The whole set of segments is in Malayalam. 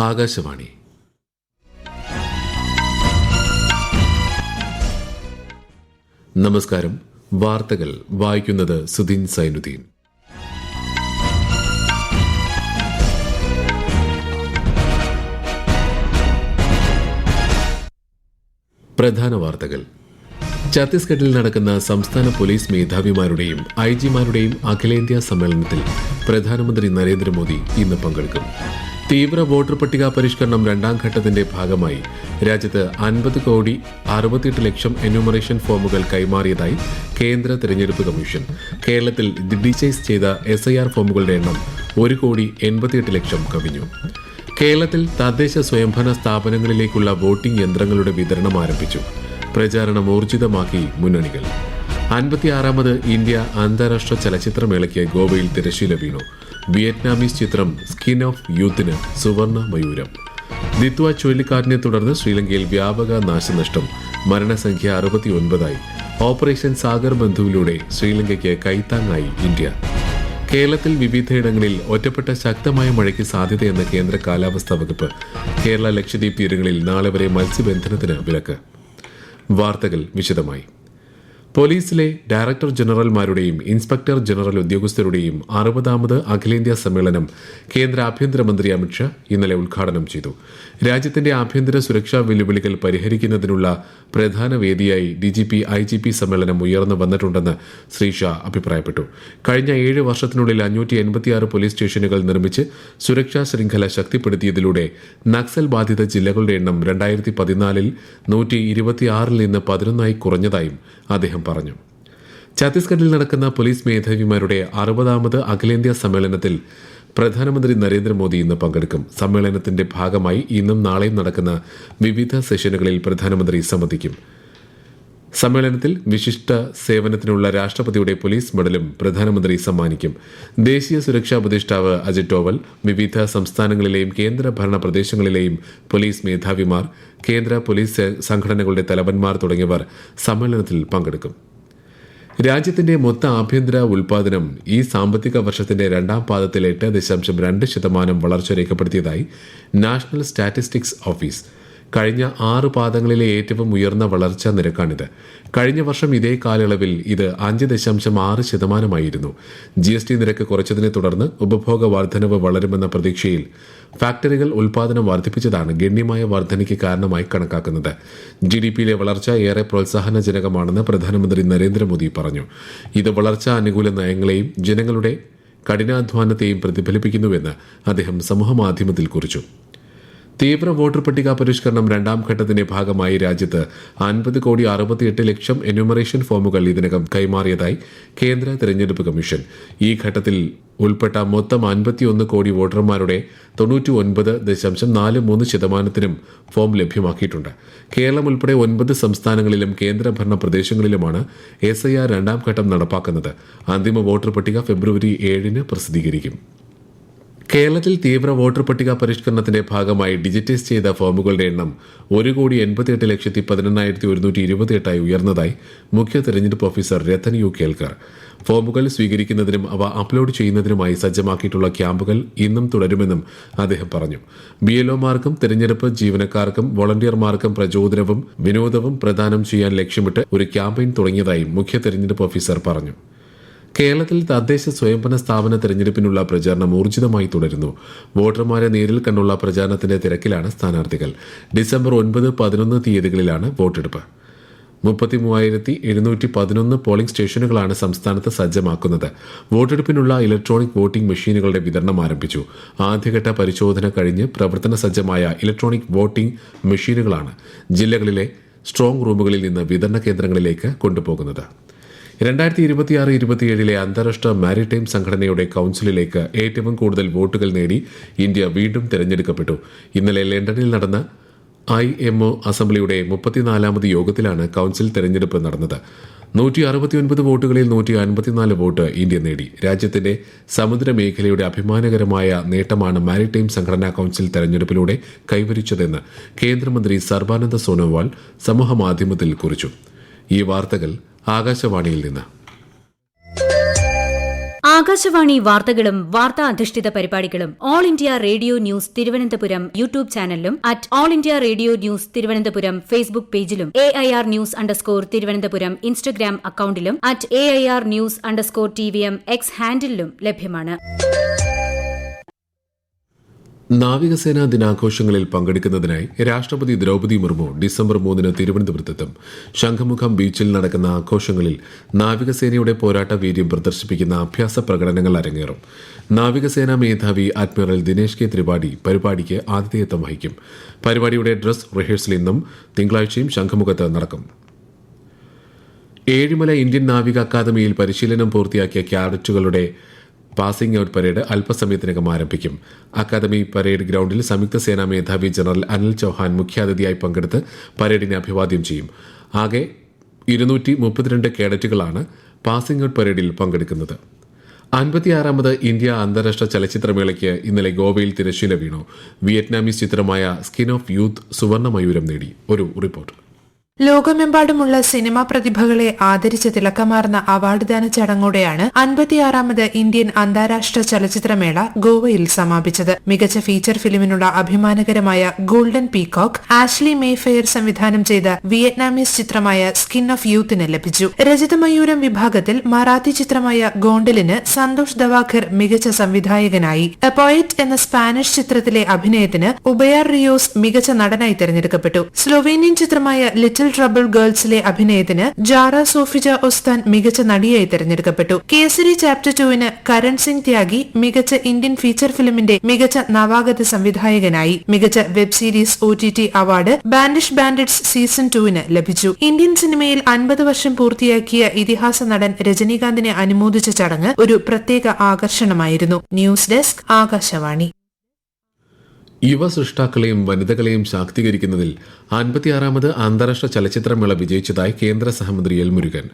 ആകാശവാണി. നമസ്കാരം. വാർത്തകൾ വായിക്കുന്നത് സുധീൻ സൈനുദ്ദീൻ. പ്രധാന വാർത്തകൾ. ഛത്തീസ്ഗഡിൽ നടക്കുന്ന സംസ്ഥാന പോലീസ് മേധാവിമാരുടെയും ഐജിമാരുടെയും അഖിലേന്ത്യാ സമ്മേളനത്തിൽ പ്രധാനമന്ത്രി നരേന്ദ്രമോദി ഇന്ന് പങ്കെടുക്കും. തീവ്ര വോട്ടർ പട്ടിക പരിഷ്കരണം രണ്ടാം ഘട്ടത്തിന്റെ ഭാഗമായി രാജ്യത്ത് 50,68,00,000 എന്യൂമറേഷൻ ഫോമുകൾ കൈമാറിയതായി കേന്ദ്ര തെരഞ്ഞെടുപ്പ് കമ്മീഷൻ. കേരളത്തിൽ ഡിജിറ്റൈസ് ചെയ്ത SIR ഫോമുകളുടെ എണ്ണം 1,88,00,000 കവിഞ്ഞു. കേരളത്തിൽ തദ്ദേശ സ്വയംഭരണ സ്ഥാപനങ്ങളിലേക്കുള്ള വോട്ടിംഗ് യന്ത്രങ്ങളുടെ വിതരണം ആരംഭിച്ചു. പ്രചാരണം ഊർജിതമാക്കി മുന്നണികൾ. 56ാമത് ഇന്ത്യ അന്താരാഷ്ട്ര ചലച്ചിത്രമേളയ്ക്ക് ഗോവയിൽ തിരശ്ശീല വീണു. വിയറ്റ്നാമീസ് ചിത്രം സ്കിൻ ഓഫ് യൂത്തിന് സുവർണ മയൂരം. ദിത്വ ചുഴലിക്കാറ്റിനെ തുടർന്ന് ശ്രീലങ്കയിൽ വ്യാപക നാശനഷ്ടം. മരണസംഖ്യ 69ആയി. ഓപ്പറേഷൻ സാഗർ ബന്ധുവിലൂടെ ശ്രീലങ്കയ്ക്ക് കൈത്താങ്ങായി ഇന്ത്യ. കേരളത്തിൽ വിവിധയിടങ്ങളിൽ ഒറ്റപ്പെട്ട ശക്തമായ മഴയ്ക്ക് സാധ്യതയെന്ന കേന്ദ്ര കാലാവസ്ഥാ വകുപ്പ്. കേരള ലക്ഷദ്വീപ് തീരങ്ങളിൽ നാളെ വരെ മത്സ്യബന്ധനത്തിന് വിലക്ക്. വാർത്തകൾ വിശദമായി. പോലീസിലെ ഡയറക്ടർ ജനറൽമാരുടെയും ഇൻസ്പെക്ടർ ജനറൽ ഉദ്യോഗസ്ഥരുടെയും 60ാമത് അഖിലേന്ത്യാ സമ്മേളനം കേന്ദ്ര ആഭ്യന്തരമന്ത്രി അമിത്ഷാ ഇന്നലെ ഉദ്ഘാടനം ചെയ്തു. രാജ്യത്തിന്റെ ആഭ്യന്തര സുരക്ഷാ വെല്ലുവിളികൾ പരിഹരിക്കുന്നതിനുള്ള പ്രധാന വേദിയായി DGP IGP സമ്മേളനം ഉയർന്നു വന്നിട്ടുണ്ടെന്ന് ശ്രീ ഷാ അഭിപ്രായപ്പെട്ടു. കഴിഞ്ഞ 7 വർഷത്തിനുള്ളിൽ 586 പോലീസ് സ്റ്റേഷനുകൾ നിർമ്മിച്ച് സുരക്ഷാ ശൃംഖല ശക്തിപ്പെടുത്തിയതിലൂടെ നക്സൽ ബാധിത ജില്ലകളുടെ എണ്ണം 2014 126 നിന്ന് 11ആയി കുറഞ്ഞതായും അദ്ദേഹം പറഞ്ഞു. ഛത്തീസ്ഗഡിൽ നടക്കുന്ന പോലീസ് മേധാവിമാരുടെ 60ാമത് അഖിലേന്ത്യാ സമ്മേളനത്തിൽ പ്രധാനമന്ത്രി നരേന്ദ്രമോദി ഇന്ന് പങ്കെടുക്കും. സമ്മേളനത്തിന്റെ ഭാഗമായി ഇന്നും നാളെയും നടക്കുന്ന വിവിധ സെഷനുകളിൽ പ്രധാനമന്ത്രി സംബന്ധിക്കും. സമ്മേളനത്തിൽ വിശിഷ്ട സേവനത്തിനുള്ള രാഷ്ട്രപതിയുടെ പോലീസ് മെഡലും പ്രധാനമന്ത്രി സമ്മാനിക്കും. ദേശീയ സുരക്ഷാ ഉപദേഷ്ടാവ് അജിത് ഡോവൽ, വിവിധ സംസ്ഥാനങ്ങളിലെയും കേന്ദ്രഭരണ പ്രദേശങ്ങളിലെയും പോലീസ് മേധാവിമാർ, കേന്ദ്ര പോലീസ് സംഘടനകളുടെ തലവന്മാർ തുടങ്ങിയവർ സമ്മേളനത്തിൽ പങ്കെടുക്കും. രാജ്യത്തിന്റെ മൊത്ത ആഭ്യന്തര ഉൽപാദനം ഈ സാമ്പത്തിക വർഷത്തിന്റെ രണ്ടാം പാദത്തിൽ 8.2% വളർച്ച രേഖപ്പെടുത്തിയതായി നാഷണൽ സ്റ്റാറ്റിസ്റ്റിക്സ് ഓഫീസ്. കഴിഞ്ഞ 6 പാദങ്ങളിലെ ഏറ്റവും ഉയർന്ന വളർച്ചാ നിരക്കാണിത്. കഴിഞ്ഞ വർഷം ഇതേ കാലയളവിൽ ഇത് 5.6%. GST നിരക്ക് കുറച്ചതിനെ തുടർന്ന് ഉപഭോഗ വർധനവ് വളരുമെന്ന പ്രതീക്ഷയിൽ ഫാക്ടറികൾ ഉൽപാദനം വർദ്ധിപ്പിച്ചതാണ് ഗണ്യമായ വർധനയ്ക്ക് കാരണമായി കണക്കാക്കുന്നത്. GDPയിലെ വളർച്ച ഏറെ പ്രോത്സാഹനജനകമാണെന്ന് പ്രധാനമന്ത്രി നരേന്ദ്രമോദി പറഞ്ഞു. ഇത് വളർച്ചാ അനുകൂല നയങ്ങളെയും ജനങ്ങളുടെ കഠിനാധ്വാനത്തെയും പ്രതിഫലിപ്പിക്കുന്നുവെന്ന് അദ്ദേഹം സമൂഹമാധ്യമത്തിൽ കുറിച്ചു. തീവ്ര വോട്ടർ പട്ടിക പരിഷ്കരണം രണ്ടാം ഘട്ടത്തിന്റെ ഭാഗമായി രാജ്യത്ത് 50,68,00,000 എന്യൂമറേഷൻ ഫോമുകൾ ഇതിനകം കൈമാറിയതായി കേന്ദ്ര തെരഞ്ഞെടുപ്പ് കമ്മീഷൻ. ഈ ഘട്ടത്തിൽ ഉൾപ്പെട്ട മൊത്തം 51 കോടി വോട്ടർമാരുടെ 99.43% ഫോം ലഭ്യമാക്കിയിട്ടുണ്ട്. കേരളം ഉൾപ്പെടെ 9 സംസ്ഥാനങ്ങളിലും കേന്ദ്രഭരണ പ്രദേശങ്ങളിലുമാണ് SIR രണ്ടാം ഘട്ടം നടപ്പാക്കുന്നത്. അന്തിമ വോട്ടർ പട്ടിക ഫെബ്രുവരി 7 പ്രസിദ്ധീകരിക്കും. കേരളത്തിൽ തീവ്ര വോട്ടർ പട്ടിക പരിഷ്കരണത്തിന്റെ ഭാഗമായി ഡിജിറ്റൈസ് ചെയ്ത ഫോമുകളുടെ എണ്ണം 1,88,11,128 ഉയർന്നതായി മുഖ്യ തെരഞ്ഞെടുപ്പ് ഓഫീസർ രത്തൻ യു കേൽക്കർ. ഫോമുകൾ സ്വീകരിക്കുന്നതിനും അവ അപ്ലോഡ് ചെയ്യുന്നതിനുമായി സജ്ജമാക്കിയിട്ടുള്ള ക്യാമ്പുകൾ ഇന്നും തുടരുമെന്നും അദ്ദേഹം പറഞ്ഞു. BLOമാർക്കും തെരഞ്ഞെടുപ്പ് ജീവനക്കാർക്കും വോളണ്ടിയർമാർക്കും പ്രചോദനവും വിനോദവും പ്രദാനം ചെയ്യാൻ ലക്ഷ്യമിട്ട് ഒരു ക്യാമ്പയിൻ തുടങ്ങിയതായും മുഖ്യ തെരഞ്ഞെടുപ്പ് ഓഫീസർ പറഞ്ഞു. കേരളത്തിൽ തദ്ദേശ സ്വയംഭരണ സ്ഥാപന തെരഞ്ഞെടുപ്പിനുള്ള പ്രചാരണം ഊർജിതമായി തുടരുന്നു. വോട്ടർമാരെ നേരിൽ കണ്ടുള്ള പ്രചാരണത്തിന്റെ തിരക്കിലാണ് സ്ഥാനാർത്ഥികൾ. ഡിസംബർ 9, 11 തീയതികളിലാണ് വോട്ടെടുപ്പ്. 33,711 പോളിംഗ് സ്റ്റേഷനുകളാണ് സംസ്ഥാനത്ത് സജ്ജമാക്കുന്നത്. വോട്ടെടുപ്പിനുള്ള ഇലക്ട്രോണിക് വോട്ടിംഗ് മെഷീനുകളുടെ വിതരണം ആരംഭിച്ചു. ആദ്യഘട്ട പരിശോധന കഴിഞ്ഞ് പ്രവർത്തന സജ്ജമായ ഇലക്ട്രോണിക് വോട്ടിംഗ് മെഷീനുകളാണ് ജില്ലകളിലെ സ്ട്രോങ് റൂമുകളിൽ നിന്ന് വിതരണ കേന്ദ്രങ്ങളിലേക്ക് കൊണ്ടുപോകുന്നത്. 2026-27 അന്താരാഷ്ട്ര മാരിടൈം സംഘടനയുടെ കൌൺസിലിലേക്ക് ഏറ്റവും കൂടുതൽ വോട്ടുകൾ നേടി ഇന്ത്യ വീണ്ടും തെരഞ്ഞെടുക്കപ്പെട്ടു. ഇന്നലെ ലണ്ടനിൽ നടന്ന IMO അസംബ്ലിയുടെ 34ാമത് യോഗത്തിലാണ് കൌൺസിൽ തെരഞ്ഞെടുപ്പ് നടന്നത്. 169 വോട്ടുകളിൽ 154 വോട്ട് ഇന്ത്യ നേടി. രാജ്യത്തിന്റെ സമുദ്രമേഖലയുടെ അഭിമാനകരമായ നേട്ടമാണ് മാരിടൈം സംഘടനാ കൌൺസിൽ തെരഞ്ഞെടുപ്പിലൂടെ കൈവരിച്ചതെന്ന് കേന്ദ്രമന്ത്രി സർബാനന്ദ സോനോവാൾ സമൂഹമാധ്യമത്തിൽ കുറിച്ചു. ഈ വാർത്തകൾ ആകാശവാണിയിൽ നിന്ന്. ആകാശവാണി വാർത്തകളും വാർത്താ അധിഷ്ഠിത പരിപാടികളും all India radio news Thiruvananthapuram YouTube ചാനലിലും at all India radio news Thiruvananthapuram Facebook പേജിലും AIR ന്യൂസ് _ ഇൻസ്റ്റഗ്രാം അക്കൌണ്ടിലും at AIR news _ TVM X ഹാൻഡിലും ലഭ്യമാണ്. നാവികസേനാ ദിനാഘോഷങ്ങളിൽ പങ്കെടുക്കുന്നതിനായി രാഷ്ട്രപതി ദ്രൌപദി മുർമു ഡിസംബർ 3 തിരുവനന്തപുരത്തെത്തും. ശംഖുമുഖം ബീച്ചിൽ നടക്കുന്ന ആഘോഷങ്ങളിൽ നാവികസേനയുടെ പോരാട്ട വീര്യം പ്രദർശിപ്പിക്കുന്ന അഭ്യാസ പ്രകടനങ്ങൾ അരങ്ങേറും. നാവികസേനാ മേധാവി അഡ്മിറൽ ദിനേശ് കെ ത്രിപാഠി പരിപാടിക്ക് ആതിഥേയത്വം വഹിക്കും. പരിപാടിയുടെ ഡ്രസ് റിഹേഴ്സൽ ഇന്നും തിങ്കളാഴ്ചയും ശംഖുമുഖത്ത് നടക്കും. ഏഴിമല ഇന്ത്യൻ നാവിക അക്കാദമിയിൽ പരിശീലനം പൂർത്തിയാക്കിയ കാഡറ്റുകളുടെ പാസിംഗ് ഔട്ട് പരേഡ് അല്പസമയത്തിനകം ആരംഭിക്കും. അക്കാദമി പരേഡ് ഗ്രൌണ്ടിൽ സംയുക്ത സേനാ മേധാവി ജനറൽ അനിൽ ചൌഹാൻ മുഖ്യാതിഥിയായി പങ്കെടുത്ത് പരേഡിനെ അഭിവാദ്യം ചെയ്യും. ആകെ 232 കേഡറ്റുകളാണ് പാസിംഗ് ഔട്ട് പരേഡിൽ പങ്കെടുക്കുന്നത്. 56ാമത് ഇന്ത്യ അന്താരാഷ്ട്ര ചലച്ചിത്രമേളയ്ക്ക് ഇന്നലെ ഗോവയിൽ തിരശ്ശീല വീണു. വിയറ്റ്നാമീസ് ചിത്രമായ സ്കിൻ ഓഫ് യൂത്ത് സുവർണ മയൂരം നേടി. ഒരു റിപ്പോർട്ട്. ലോകമെമ്പാടുമുള്ള സിനിമാ പ്രതിഭകളെ ആദരിച്ച തിളക്കമാർന്ന അവാർഡ് ദാന ചടങ്ങോടെയാണ് 56ാമത് ഇന്ത്യൻ അന്താരാഷ്ട്ര ചലച്ചിത്രമേള ഗോവയിൽ സമാപിച്ചത്. മികച്ച ഫീച്ചർ ഫിലിമിനുള്ള അഭിമാനകരമായ ഗോൾഡൻ പീകോക്ക് ആഷ്ലി മേഫെയർ സംവിധാനം ചെയ്ത വിയറ്റ്നാമീസ് ചിത്രമായ സ്കിൻ ഓഫ് യൂത്തിന് ലഭിച്ചു. രജതമയൂരം വിഭാഗത്തിൽ മറാത്തി ചിത്രമായ ഗോണ്ടലിന് സന്തോഷ് ദവാഖർ മികച്ച സംവിധായകനായി. എ പോയറ്റ് എന്ന സ്പാനിഷ് ചിത്രത്തിലെ അഭിനയത്തിന് ഉബയാർ റിയോസ് മികച്ച നടനായി തെരഞ്ഞെടുക്കപ്പെട്ടു. സ്ലൊവേനിയൻ ചിത്രമായ ലിറ്റിൽ ട്രബിൾ ഗേൾസിലെ അഭിനയത്തിന് ജാറ സോഫിജ ഒസ്താൻ മികച്ച നടിയായി തെരഞ്ഞെടുക്കപ്പെട്ടു. കേസരി ചാപ്റ്റർ 2ന് കരൺ സിംഗ് ത്യാഗി മികച്ച ഇന്ത്യൻ ഫീച്ചർ ഫിലിമിന്റെ മികച്ച നവാഗത സംവിധായകനായി. മികച്ച web series OTT award Bandish bandits season 2ന് ലഭിച്ചു. ഇന്ത്യൻ സിനിമയിൽ 50 വർഷം പൂർത്തിയാക്കിയ ഇതിഹാസ നടൻ രജനീകാന്തിനെ അനുമോദിച്ച ചടങ്ങ് ഒരു പ്രത്യേക ആകർഷണമായിരുന്നു. News desk Akashvani. യുവ സൃഷ്ടാക്കളെയും വനിതകളെയും ശാക്തീകരിക്കുന്നതിൽ 56ാമത് അന്താരാഷ്ട്ര ചലച്ചിത്രമേള വിജയിച്ചതായി കേന്ദ്ര സഹമന്ത്രി എൽ മുരുകൻ.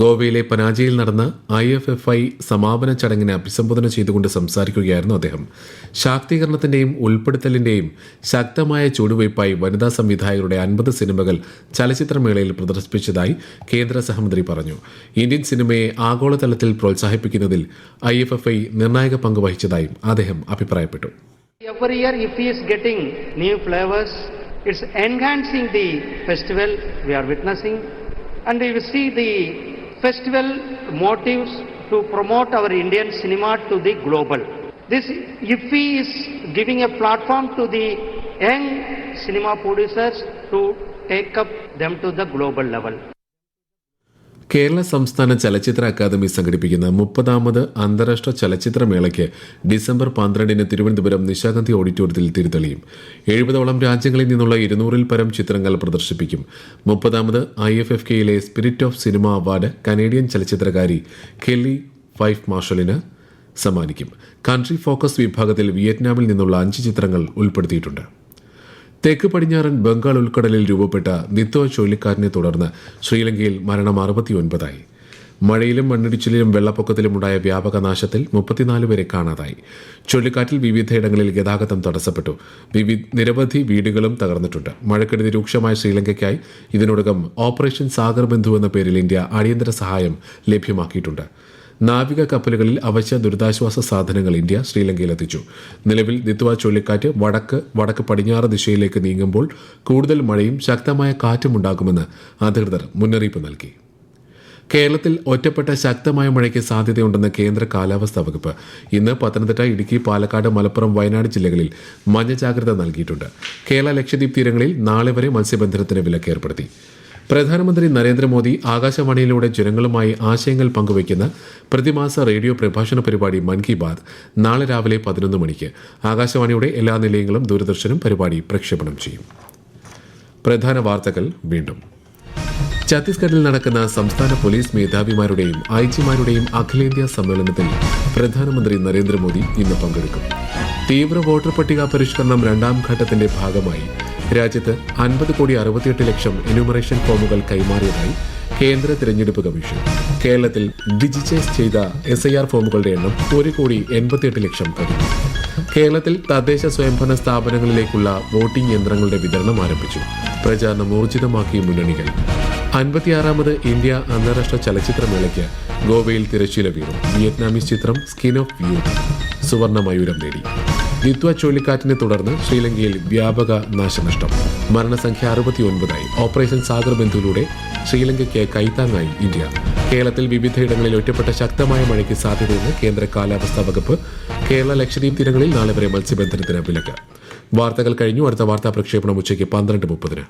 ഗോവയിലെ പനാജിയിൽ നടന്ന IFFI സമാപന ചടങ്ങിനെ അഭിസംബോധന ചെയ്തുകൊണ്ട് സംസാരിക്കുകയായിരുന്നു അദ്ദേഹം. ശാക്തീകരണത്തിന്റെയും ഉൾപ്പെടുത്തലിന്റെയും ശക്തമായ ചുവടുവയ്പായി വനിതാ സംവിധായകരുടെ 50 സിനിമകൾ ചലച്ചിത്രമേളയിൽ പ്രദർശിപ്പിച്ചതായി കേന്ദ്ര സഹമന്ത്രി പറഞ്ഞു. ഇന്ത്യൻ സിനിമയെ ആഗോളതലത്തിൽ പ്രോത്സാഹിപ്പിക്കുന്നതിൽ IFFI നിർണായക പങ്ക് വഹിച്ചതായും അദ്ദേഹം അഭിപ്രായപ്പെട്ടു. Every year IFFI is getting new flavors. It's enhancing the festival we are witnessing, and we see the festival motives to promote our Indian cinema to the global. This IFFI is giving a platform to the young cinema producers to take up them to the global level. Kerala സംസ്ഥാന ചലച്ചിത്ര അക്കാദമി സംഘടിപ്പിക്കുന്ന 30ാമത് അന്താരാഷ്ട്ര ചലച്ചിത്രമേളയ്ക്ക് ഡിസംബർ 12 തിരുവനന്തപുരം നിശാഗന്ധി ഓഡിറ്റോറിയത്തിൽ തിരിതെളിയും. 70ഓളം രാജ്യങ്ങളിൽ നിന്നുള്ള 200-ൽ പരം ചിത്രങ്ങൾ പ്രദർശിപ്പിക്കും. 30ാമത് IFFKയിലെ spirit of cinema award Canadian ചലച്ചിത്രകാരി കെല്ലി ഫൈഫ് മാർഷലിന് സമ്മാനിക്കും. കൺട്രി ഫോക്കസ് വിഭാഗത്തിൽ വിയറ്റ്നാമിൽ നിന്നുള്ള 5 ചിത്രങ്ങൾ ഉൾപ്പെടുത്തിയിട്ടുണ്ട്. തെക്ക് പടിഞ്ഞാറൻ ബംഗാൾ ഉൾക്കടലിൽ രൂപപ്പെട്ട നിത്വ ചുഴലിക്കാറ്റിനെ തുടർന്ന് ശ്രീലങ്കയിൽ മരണം 69ആയി. മഴയിലും മണ്ണിടിച്ചിലിലും വെള്ളപ്പൊക്കത്തിലുമുണ്ടായ വ്യാപക നാശത്തിൽ 34 പേരെ കാണാതായി. ചുഴലിക്കാറ്റിൽ വിവിധയിടങ്ങളിൽ ഗതാഗതം തടസ്സപ്പെട്ടു. നിരവധി വീടുകളും തകർന്നിട്ടുണ്ട്. മഴക്കെടുതി രൂക്ഷമായ ശ്രീലങ്കയ്ക്കായി ഇതിനോടകം ഓപ്പറേഷൻ സാഗർ ബന്ധു എന്ന പേരിൽ ഇന്ത്യ അടിയന്തര സഹായം ലഭ്യമാക്കിയിട്ടുണ്ട്. നാവിക കപ്പലുകളിൽ അവശ്യ ദുരിതാശ്വാസ സാധനങ്ങൾ ഇന്ത്യ ശ്രീലങ്കയിലെത്തിച്ചു. നിലവിൽ നിത്വ ചുഴലിക്കാറ്റ് വടക്ക് പടിഞ്ഞാറ് ദിശയിലേക്ക് നീങ്ങുമ്പോൾ കൂടുതൽ മഴയും ശക്തമായ കാറ്റുമുണ്ടാകുമെന്ന് അധികൃതർ മുന്നറിയിപ്പ് നൽകി. കേരളത്തിൽ ഒറ്റപ്പെട്ട ശക്തമായ മഴയ്ക്ക് സാധ്യതയുണ്ടെന്ന് കേന്ദ്ര കാലാവസ്ഥാ വകുപ്പ്. ഇന്ന് പത്തനംതിട്ട, ഇടുക്കി, പാലക്കാട്, മലപ്പുറം, വയനാട് ജില്ലകളിൽ മഞ്ഞ ജാഗ്രത നൽകിയിട്ടുണ്ട്. കേരള ലക്ഷദ്വീപ് തീരങ്ങളിൽ നാളെ വരെ മത്സ്യബന്ധനത്തിന് വിലക്ക് ഏർപ്പെടുത്തി. പ്രധാനമന്ത്രി നരേന്ദ്രമോദി ആകാശവാണിയിലൂടെ ജനങ്ങളുമായി ആശയങ്ങൾ പങ്കുവയ്ക്കുന്ന പ്രതിമാസ റേഡിയോ പ്രഭാഷണ പരിപാടി മൻ കി ബാത് നാളെ രാവിലെ 11 മണിക്ക് ആകാശവാണിയുടെ എല്ലാ നിലയങ്ങളും ദൂരദർശനും പരിപാടി പ്രക്ഷേപണം ചെയ്യും. പ്രധാന വാർത്തകൾ വീണ്ടും. ഛത്തീസ്ഗഡിൽ നടക്കുന്ന സംസ്ഥാന പോലീസ് മേധാവിമാരുടെയും IG-മാരുടെയും അഖിലേന്ത്യാ സമ്മേളനത്തിൽ പ്രധാനമന്ത്രി നരേന്ദ്രമോദി ഇന്ന് പങ്കെടുക്കും. തീവ്ര വോട്ടർ പട്ടിക പരിഷ്കരണം 2ാം ഘട്ടത്തിന്റെ ഭാഗമായി രാജ്യത്ത് 50,68,00,000 എന്യൂമറേഷൻ ഫോമുകൾ കൈമാറിയതായി കേന്ദ്ര തിരഞ്ഞെടുപ്പ് കമ്മീഷൻ. കേരളത്തിൽ ഡിജിറ്റൈസ് ചെയ്ത SIR ഫോമുകളുടെ എണ്ണം 1,88,00,000 കവിഞ്ഞു. കേരളത്തിൽ തദ്ദേശ സ്വയംഭരണ സ്ഥാപനങ്ങളിലേക്കുള്ള വോട്ടിംഗ് യന്ത്രങ്ങളുടെ വിതരണം ആരംഭിച്ചു. പ്രചാരണം ഊർജിതമാക്കിയ മുന്നണികൾ. 56ാമത് ഇന്ത്യ അന്താരാഷ്ട്ര ചലച്ചിത്രമേളയ്ക്ക് ഗോവയിൽ തിരശ്ശീല വീണു. വിയറ്റ്നാമീസ് ചിത്രം സ്കിൻ ഓഫ് യൂത്ത് സുവർണ മയൂരം നേടി. ദിത്വ ചുഴലിക്കാറ്റിനെ തുടർന്ന് ശ്രീലങ്കയിൽ വ്യാപക നാശനഷ്ടം. മരണസംഖ്യ 69ആയി. ഓപ്പറേഷൻ സാഗർ ബന്ധുവിലൂടെ ശ്രീലങ്കയ്ക്ക് കൈത്താങ്ങായി ഇന്ത്യ. കേരളത്തിൽ വിവിധയിടങ്ങളിൽ ഒറ്റപ്പെട്ട ശക്തമായ മഴയ്ക്ക് സാധ്യതയെന്ന് കേന്ദ്ര കാലാവസ്ഥാ വകുപ്പ്. കേരള ലക്ഷദ്വീപ് തീരങ്ങളിൽ നാളെ വരെ മത്സ്യബന്ധനത്തിന് വിലക്ക്. വാർത്തകൾ കഴിഞ്ഞു. അടുത്ത വാർത്താ പ്രക്ഷേപണം ഉച്ചയ്ക്ക് 12:30.